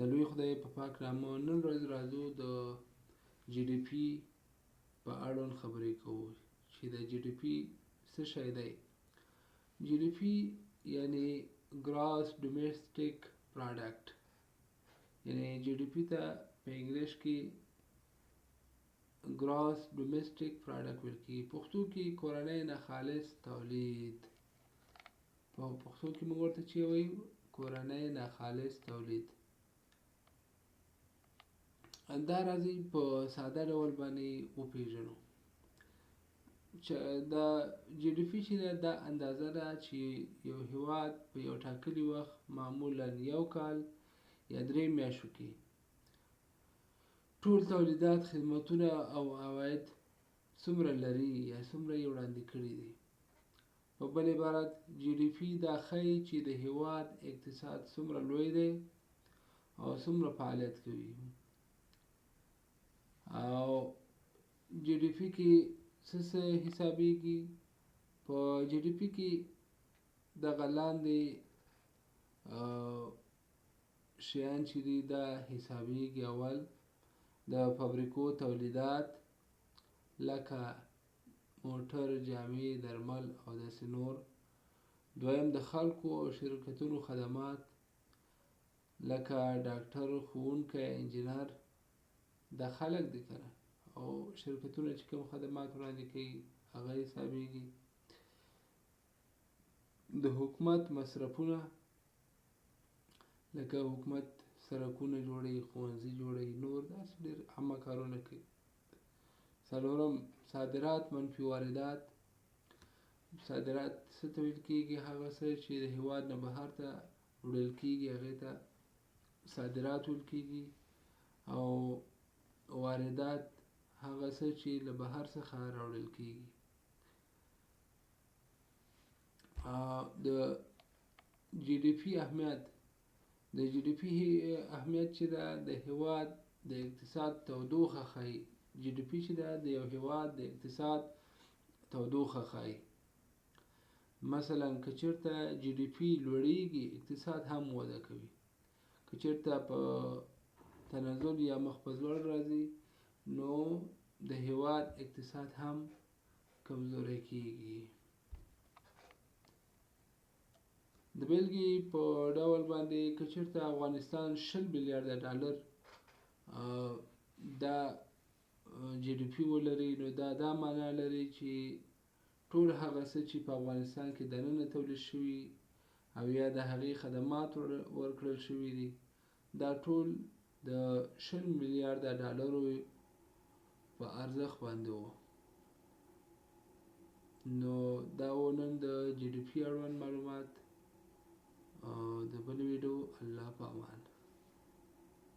د لوی خدای په پاک نامه نن ورځ راځو د جی ډي پي په اړوند خبرې کوو چې د جی ډي پي څه شی دی. جی ډي پي یعنی ګراس ډومیسټک پروډکټ، یعنی جی ډي پي ته په انګلیش کې ګراس ډومیسټک پروډکټ ویل کېږي. پښتو کې کورنی ناخالص تولید، په پښتو کې موږ ورته چې وایو کورنی ناخالص تولید. دا راځي په ساده ډول باندې وپېژنو چې دا جی ډي پي چې ده دا اندازه ده چې یو هېواد په یو ټاکلي وخت معمولا یو کال یا 3 میاشتو کې ټول تولیدات، خدمتونه او عواید څومره لري یا څومره یې وړاندې کړي دي. په بل عبارت جی ډي پي دا ښیي چې د هېواد اقتصاد څومره لوی دی او څومره فعالیت کوي. او جی ډي پي کې څه حسابېږي؟ په جی ډي پي کې دغه لاندې شیان چې دي دا حسابېږي. اول د فابریکو تولیدات لکه موټر، جامې، درمل او داسې نور. دویم د خلکو او شرکتونو خدمات لکه ډاکټر، ښوونکی، انجینر، دا خلک دي کنه، او شرکتونه چې کوم خدمات وړاندې کوي هغه حسابېږي. د حکومت مصرفونه لکه حکومت سړکونه جوړوي، ښوونځي جوړوي، نور داسې ډېر عامه کارونه کوي. څلورم صادرات منفي واردات. صادرات څه ته ویل کېږي؟ هغه څه چې د هېواد نه بهر ته وړل کېږي هغې ته صادرات ویل کېږي. او واردات هغه څه چې له بهر څخه راوړل کېږي. د جی ډي پي اهمیت، د جی ډي پي اهمیت چې ده د هېواد د اقتصاد تودوخه ښیي. جی ډي پي چې ده د یو هېواد د اقتصاد تودوخه ښیي. مثلا که چېرته جی ډي پي لوړیږي اقتصاد هم وده کوي، که چېرته په تنزل یا مخ په ځوړ راځي نو د هېواد اقتصاد هم کمزوری کېږي. د بېلګې په ډول باندې که چېرته افغانستان 20 میلیارده ډالر دا جی ډي پي ولري نو دا معنا لري چې ټول هغه څه چې په افغانستان کې دننه تولید شوي او یا د هغې خدمات ورکړل شوي دي دا ټول د 20 میلیارده ډالرو په ارزښت باندې و. نو دا و نن د جی ډي پي اړوند معلومات.